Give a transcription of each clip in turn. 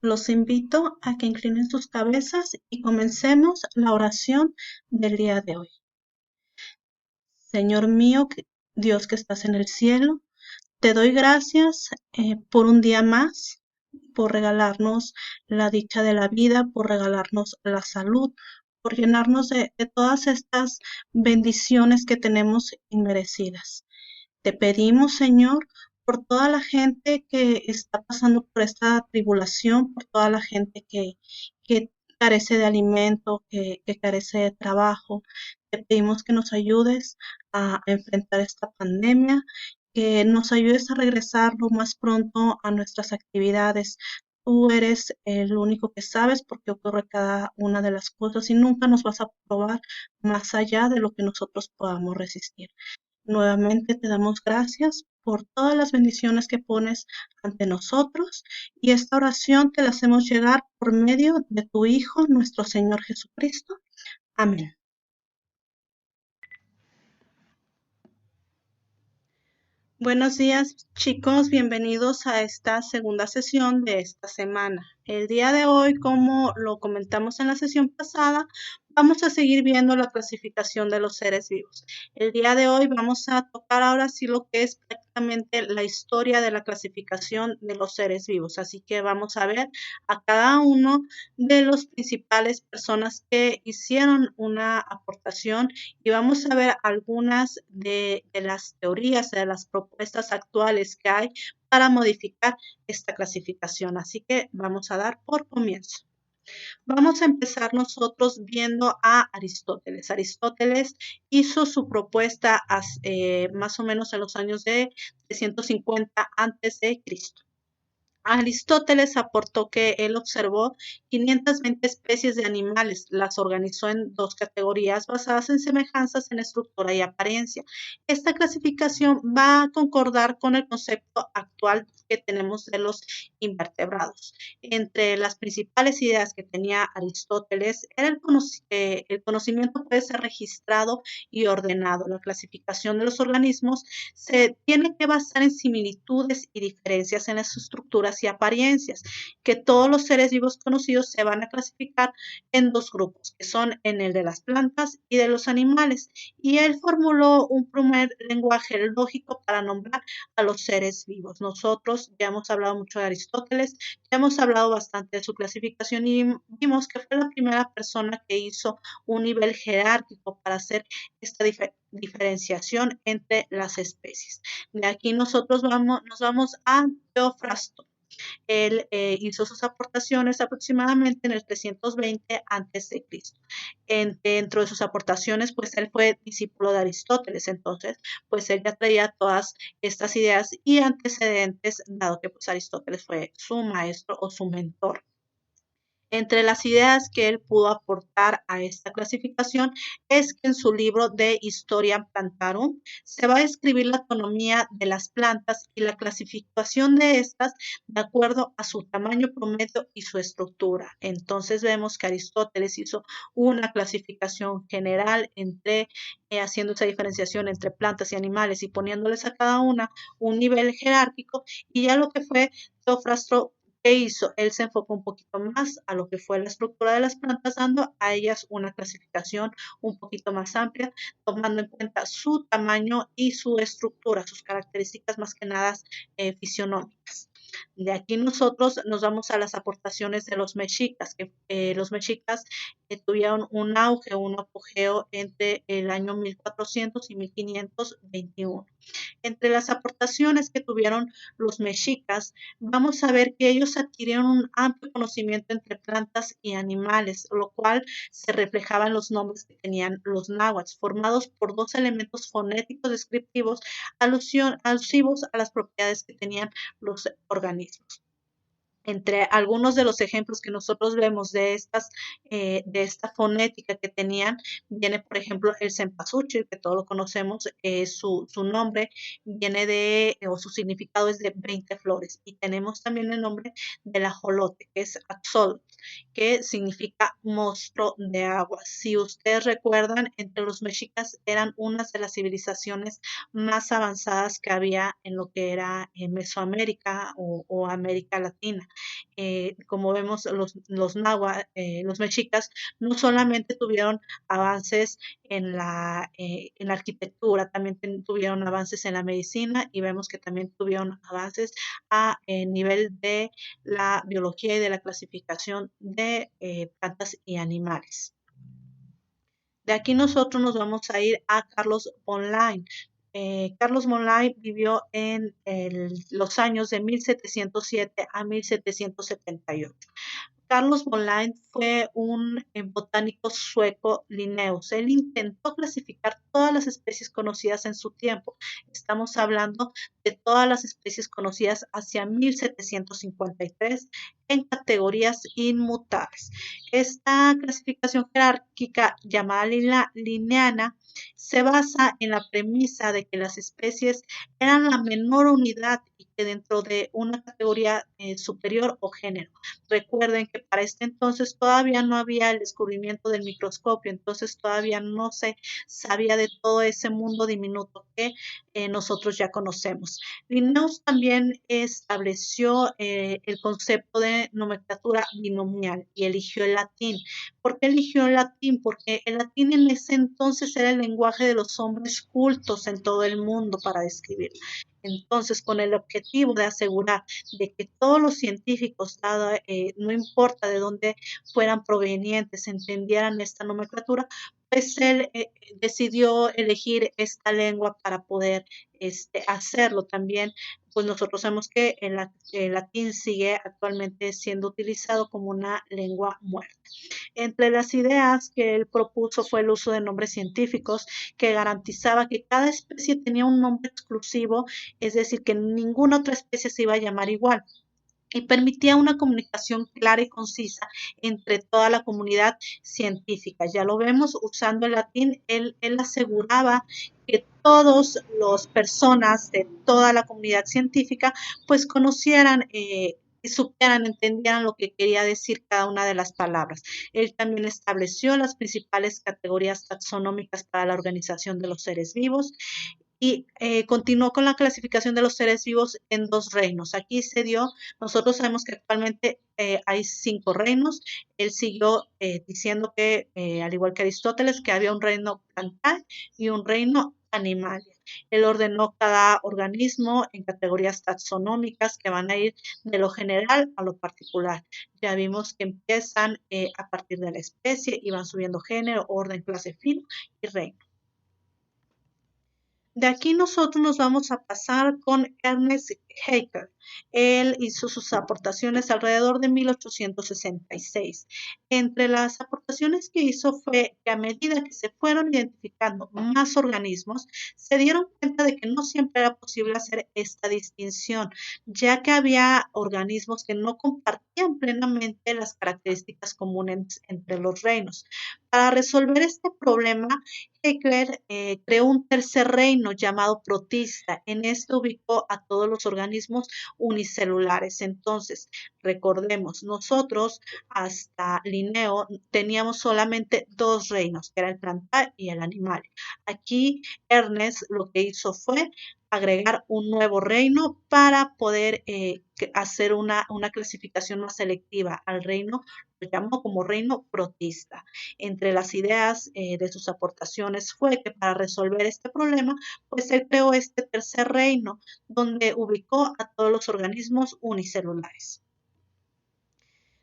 Los invito a que inclinen sus cabezas y comencemos la oración del día de hoy. Señor mío, Dios que estás en el cielo, te doy gracias por un día más, por regalarnos la dicha de la vida, por regalarnos la salud, por llenarnos de todas estas bendiciones que tenemos inmerecidas. Te pedimos, Señor, por toda la gente que está pasando por esta tribulación, por toda la gente que carece de alimento, que carece de trabajo. Te pedimos que nos ayudes a enfrentar esta pandemia, que nos ayudes a regresar lo más pronto a nuestras actividades. Tú eres el único que sabes por qué ocurre cada una de las cosas y nunca nos vas a probar más allá de lo que nosotros podamos resistir. Nuevamente te damos gracias por todas las bendiciones que pones ante nosotros y esta oración te la hacemos llegar por medio de tu Hijo, nuestro Señor Jesucristo. Amén. Buenos días, chicos, bienvenidos a esta segunda sesión de esta semana. El día de hoy, como lo comentamos en la sesión pasada, vamos a seguir viendo la clasificación de los seres vivos. El día de hoy vamos a tocar ahora sí lo que es prácticamente la historia de la clasificación de los seres vivos. Así que vamos a ver a cada uno de los principales personas que hicieron una aportación y vamos a ver algunas de las teorías, de las propuestas actuales que hay para modificar esta clasificación. Así que vamos a dar por comienzo. Vamos a empezar nosotros viendo a Aristóteles. Aristóteles hizo su propuesta más o menos en los años de 350 antes de Cristo. Aristóteles aportó que él observó 520 especies de animales, las organizó en dos categorías basadas en semejanzas en estructura y apariencia. Esta clasificación va a concordar con el concepto actual que tenemos de los invertebrados. Entre las principales ideas que tenía Aristóteles era el conocimiento puede ser registrado y ordenado. La clasificación de los organismos se tiene que basar en similitudes y diferencias en las estructuras y apariencias, que todos los seres vivos conocidos se van a clasificar en dos grupos, que son en el de las plantas y de los animales. Y él formuló un primer lenguaje lógico para nombrar a los seres vivos. Nosotros ya hemos hablado mucho de Aristóteles, ya hemos hablado bastante de su clasificación y vimos que fue la primera persona que hizo un nivel jerárquico para hacer esta diferenciación entre las especies. De aquí nosotros nos vamos a Teofrasto. Él hizo sus aportaciones aproximadamente en el 320 a.C. Dentro de sus aportaciones, pues él fue discípulo de Aristóteles, entonces, pues él ya traía todas estas ideas y antecedentes, dado que pues Aristóteles fue su maestro o su mentor. Entre las ideas que él pudo aportar a esta clasificación es que en su libro de Historia Plantarum se va a describir la autonomía de las plantas y la clasificación de estas de acuerdo a su tamaño promedio y su estructura. Entonces vemos que Aristóteles hizo una clasificación general haciendo esa diferenciación entre plantas y animales y poniéndoles a cada una un nivel jerárquico, y ya lo que fue Teofrasto, ¿qué hizo? Él se enfocó un poquito más a lo que fue la estructura de las plantas, dando a ellas una clasificación un poquito más amplia, tomando en cuenta su tamaño y su estructura, sus características más que nada fisionómicas. De aquí nosotros nos vamos a las aportaciones de los mexicas, que los mexicas tuvieron un auge, un apogeo entre el año 1400 y 1521. Entre las aportaciones que tuvieron los mexicas, vamos a ver que ellos adquirieron un amplio conocimiento entre plantas y animales, lo cual se reflejaba en los nombres que tenían los náhuatl, formados por dos elementos fonéticos descriptivos alusivos a las propiedades que tenían los organismos. Entre algunos de los ejemplos que nosotros vemos de esta fonética que tenían, viene por ejemplo el cempasúchil, que todos lo conocemos, su nombre viene o su significado es de 20 flores, y tenemos también el nombre del ajolote, que es axol, que significa monstruo de agua. Si ustedes recuerdan, entre los mexicas eran unas de las civilizaciones más avanzadas que había en lo que era Mesoamérica o América Latina. Como vemos, los náhuatl, los mexicas, no solamente tuvieron avances en la arquitectura, también tuvieron avances en la medicina y vemos que también tuvieron avances a nivel de la biología y de la clasificación de plantas y animales. De aquí nosotros nos vamos a ir a Carlos Online. Carlos Monlay vivió en los años de 1707 a 1778. Carlos Boleyn fue un botánico sueco Linnaeus. Él intentó clasificar todas las especies conocidas en su tiempo. Estamos hablando de todas las especies conocidas hacia 1753 en categorías inmutables. Esta clasificación jerárquica llamada lineana se basa en la premisa de que las especies eran la menor unidad y que dentro de una categoría superior o género. Recuerden que para este entonces todavía no había el descubrimiento del microscopio, entonces todavía no se sabía de todo ese mundo diminuto que nosotros ya conocemos. Linnaeus también estableció el concepto de nomenclatura binomial y eligió el latín. ¿Por qué eligió el latín? Porque el latín en ese entonces era el lenguaje de los hombres cultos en todo el mundo para describir. Entonces, con el objetivo de asegurar de que todos los científicos, no importa de dónde fueran provenientes, entendieran esta nomenclatura, pues él decidió elegir esta lengua para poder hacerlo también. Pues nosotros sabemos que el latín sigue actualmente siendo utilizado como una lengua muerta. Entre las ideas que él propuso fue el uso de nombres científicos que garantizaba que cada especie tenía un nombre exclusivo, es decir, que ninguna otra especie se iba a llamar igual y permitía una comunicación clara y concisa entre toda la comunidad científica. Ya lo vemos, usando el latín, él aseguraba que todas las personas de toda la comunidad científica pues conocieran y supieran, entendieran lo que quería decir cada una de las palabras. Él también estableció las principales categorías taxonómicas para la organización de los seres vivos y continuó con la clasificación de los seres vivos en 2 reinos. Aquí se dio, nosotros sabemos que actualmente hay 5 reinos. Él siguió diciendo que, al igual que Aristóteles, que había un reino plantal y un reino animal. Él ordenó cada organismo en categorías taxonómicas que van a ir de lo general a lo particular. Ya vimos que empiezan a partir de la especie y van subiendo género, orden, clase, filo y reino. De aquí nosotros nos vamos a pasar con Ernest Haeckel. Él hizo sus aportaciones alrededor de 1866. Entre las aportaciones que hizo fue que a medida que se fueron identificando más organismos, se dieron cuenta de que no siempre era posible hacer esta distinción, ya que había organismos que no compartían plenamente las características comunes entre los reinos. Para resolver este problema, Haeckel creó un tercer reino llamado protista. En este ubicó a todos los organismos unicelulares. Entonces, recordemos, nosotros hasta Linneo teníamos solamente 2 reinos, que era el plantar y el animal. Aquí Ernest lo que hizo fue agregar un nuevo reino para poder hacer una clasificación más selectiva al reino, lo llamó como reino protista. Entre las ideas de sus aportaciones fue que para resolver este problema, pues él creó este tercer reino, donde ubicó a todos los organismos unicelulares.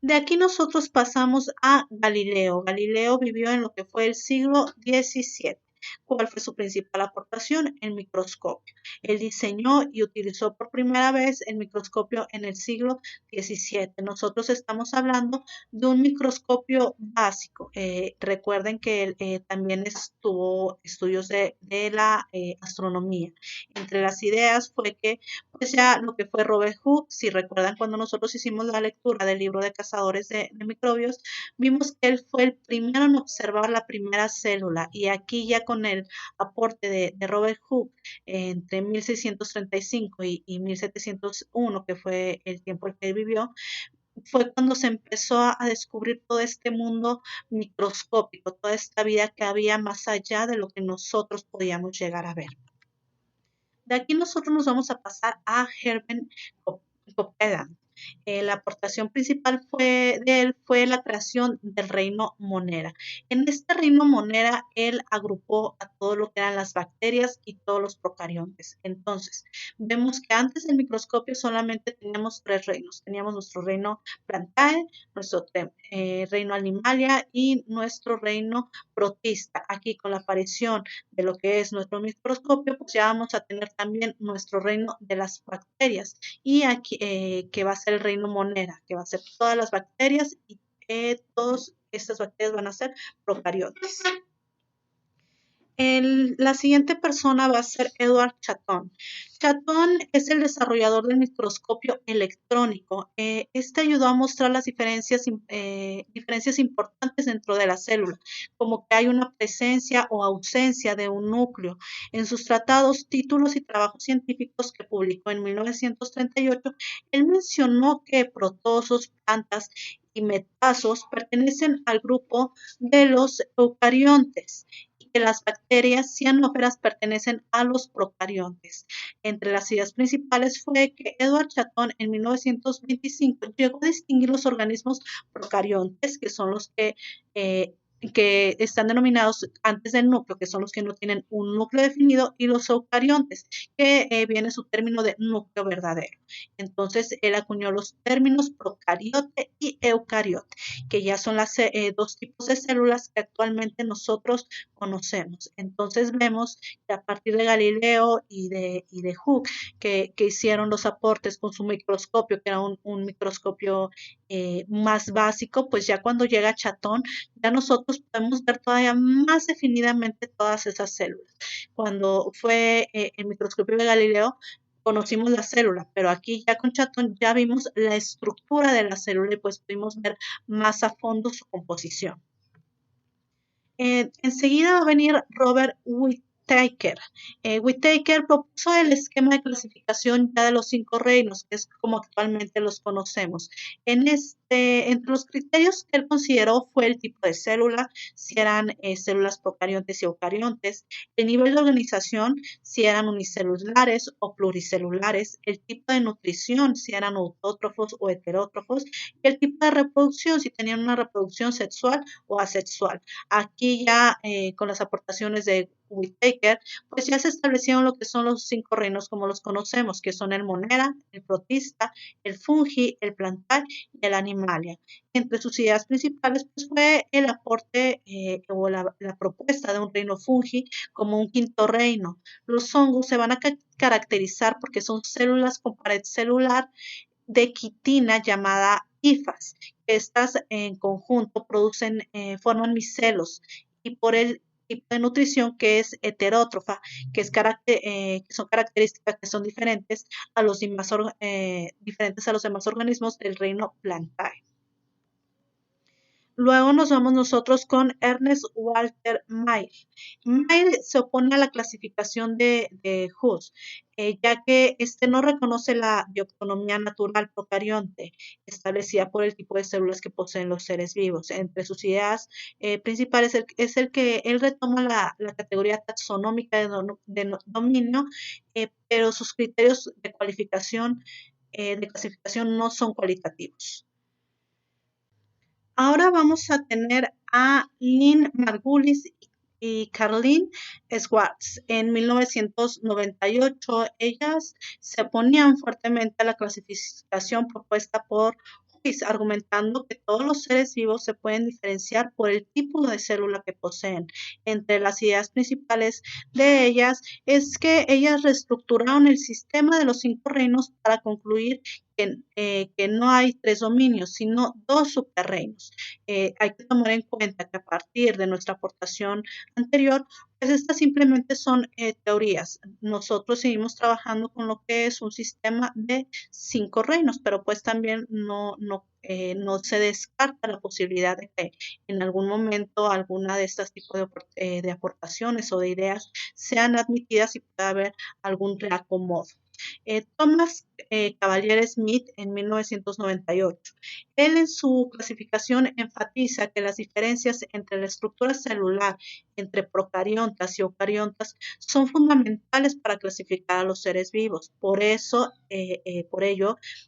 De aquí nosotros pasamos a Galileo. Galileo vivió en lo que fue el siglo XVII. ¿Cuál fue su principal aportación? El microscopio. Él diseñó y utilizó por primera vez el microscopio en el siglo XVII. Nosotros estamos hablando de un microscopio básico. Recuerden que él también tuvo estudios de la astronomía. Entre las ideas fue que, pues ya lo que fue Robert Hooke, si recuerdan cuando nosotros hicimos la lectura del libro de cazadores de microbios, vimos que él fue el primero en observar la primera célula y aquí ya con el aporte de Robert Hooke entre 1635 y 1701, que fue el tiempo en que él vivió, fue cuando se empezó a descubrir todo este mundo microscópico, toda esta vida que había más allá de lo que nosotros podíamos llegar a ver. De aquí nosotros nos vamos a pasar a Hermann Copeland. La aportación principal de él fue la creación del reino Monera. En este reino Monera, él agrupó a todo lo que eran las bacterias y todos los procariontes. Entonces, vemos que antes del microscopio solamente teníamos tres reinos. Teníamos nuestro reino Plantae, nuestro reino Animalia y nuestro reino Protista. Aquí con la aparición de lo que es nuestro microscopio, pues ya vamos a tener también nuestro reino de las bacterias y aquí que va a ser el reino Monera, que va a ser todas las bacterias y todas estas bacterias van a ser procariotes. La siguiente persona va a ser Edward Chatton. Chatton es el desarrollador del microscopio electrónico. Este ayudó a mostrar las diferencias importantes dentro de la célula, como que hay una presencia o ausencia de un núcleo. En sus tratados, títulos y trabajos científicos que publicó en 1938, él mencionó que protozoos, plantas y metazoos pertenecen al grupo de los eucariontes, que las bacterias cianógeras pertenecen a los procariontes. Entre las ideas principales fue que Edward Chatton en 1925 llegó a distinguir los organismos procariontes, que son los que están denominados antes del núcleo, que son los que no tienen un núcleo definido, y los eucariontes, que viene su término de núcleo verdadero. Entonces, él acuñó los términos procariote y eucariote, que ya son las dos tipos de células que actualmente nosotros conocemos. Entonces, vemos que a partir de Galileo y de Hooke, que hicieron los aportes con su microscopio, que era un microscopio más básico, pues ya cuando llega Chatton, ya nosotros podemos ver todavía más definidamente todas esas células. Cuando fue el microscopio de Galileo, conocimos la célula, pero aquí ya con Chatton ya vimos la estructura de la célula y pues pudimos ver más a fondo su composición. Enseguida va a venir Robert Whittaker. Whittaker propuso el esquema de clasificación ya de los 5 reinos, que es como actualmente los conocemos. Entre los criterios que él consideró fue el tipo de célula, si eran células procariontes y eucariontes, el nivel de organización, si eran unicelulares o pluricelulares, el tipo de nutrición, si eran autótrofos o heterótrofos, y el tipo de reproducción, si tenían una reproducción sexual o asexual. Aquí ya con las aportaciones de Whittaker, pues ya se establecieron lo que son los 5 reinos como los conocemos, que son el Monera, el Protista, el Fungi, el Plantae y el Animalia. Entre sus ideas principales pues fue el aporte o la propuesta de un reino Fungi como un quinto reino. Los hongos se van a caracterizar porque son células con pared celular de quitina llamada hifas. Estas en conjunto forman micelos y por el tipo de nutrición que es heterótrofa, que son características que son diferentes a los demás organismos del reino Plantae. Luego nos vamos nosotros con Ernest Walter Mayr. Mayr se opone a la clasificación de Huss, ya que no reconoce la bioeconomía natural procarionte establecida por el tipo de células que poseen los seres vivos. Entre sus ideas principales es el que él retoma la categoría taxonómica de dominio, pero sus criterios de clasificación no son cualitativos. Ahora vamos a tener a Lynn Margulis y Caroline Schwartz. En 1998, ellas se oponían fuertemente a la clasificación propuesta por Huss, argumentando que todos los seres vivos se pueden diferenciar por el tipo de célula que poseen. Entre las ideas principales de ellas es que ellas reestructuraron el sistema de los 5 reinos para concluir que no hay 3 dominios, sino 2 superreinos. Hay que tomar en cuenta que a partir de nuestra aportación anterior, pues estas simplemente son teorías. Nosotros seguimos trabajando con lo que es un sistema de 5 reinos, pero pues también no se descarta la posibilidad de que en algún momento alguna de estas tipos de aportaciones o de ideas sean admitidas y pueda haber algún reacomodo. Thomas Cavalier Smith en 1998. Él en su clasificación enfatiza que las diferencias entre la estructura celular entre procariontas y eucariontas son fundamentales para clasificar a los seres vivos. Por ello,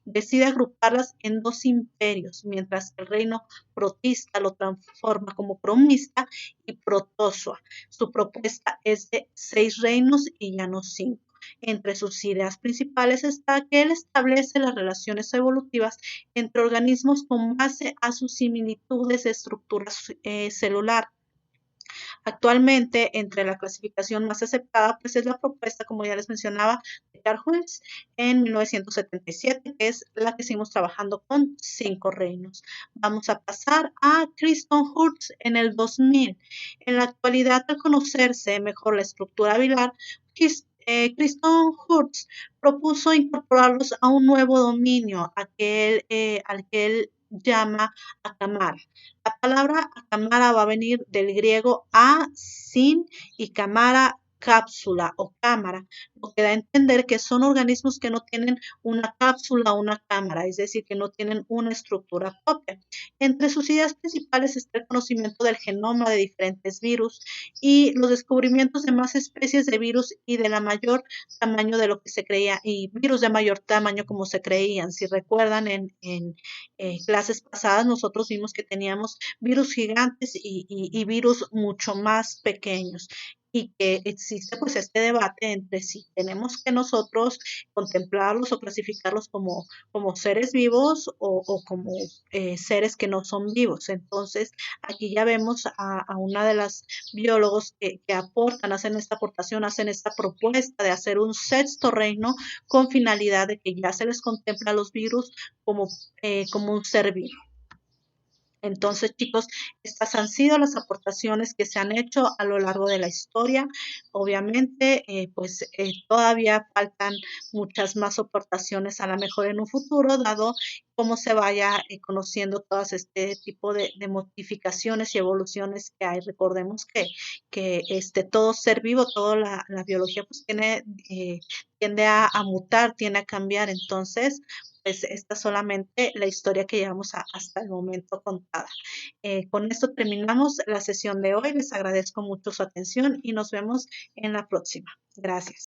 decide agruparlas en dos imperios, mientras el reino protista lo transforma como promista y protozoa. Su propuesta es de 6 reinos y ya no 5. Entre sus ideas principales está que él establece las relaciones evolutivas entre organismos con base a sus similitudes de estructura celular. Actualmente, entre la clasificación más aceptada, pues es la propuesta, como ya les mencionaba, de Carl Hulse en 1977, que es la que seguimos trabajando con 5 reinos. Vamos a pasar a Kriston Hurst en el 2000. En la actualidad, al conocerse mejor la estructura bilar, Kriston Hurst propuso incorporarlos a un nuevo dominio, al que él llama Akamara. La palabra Akamara va a venir del griego a, sin, y cámara, cápsula o cámara, lo que da a entender que son organismos que no tienen una cápsula o una cámara, es decir, que no tienen una estructura propia. Entre sus ideas principales está el conocimiento del genoma de diferentes virus y los descubrimientos de más especies de virus y de la mayor tamaño de lo que se creía, y virus de mayor tamaño como se creían. Si recuerdan, en clases pasadas nosotros vimos que teníamos virus gigantes y virus mucho más pequeños, y que existe pues este debate entre si tenemos que nosotros contemplarlos o clasificarlos como seres vivos o como seres que no son vivos. Entonces aquí ya vemos a una de las biólogos que aportan, hacen esta aportación, hacen esta propuesta de hacer un sexto reino con finalidad de que ya se les contempla a los virus como un ser vivo. Entonces, chicos, estas han sido las aportaciones que se han hecho a lo largo de la historia. Obviamente, todavía faltan muchas más aportaciones a lo mejor en un futuro, dado cómo se vaya conociendo todas este tipo de modificaciones y evoluciones que hay. Recordemos que todo ser vivo, toda la biología pues tiende a mutar, tiende a cambiar. Entonces, pues esta es solamente la historia que llevamos hasta el momento contada. Con esto terminamos la sesión de hoy. Les agradezco mucho su atención y nos vemos en la próxima. Gracias.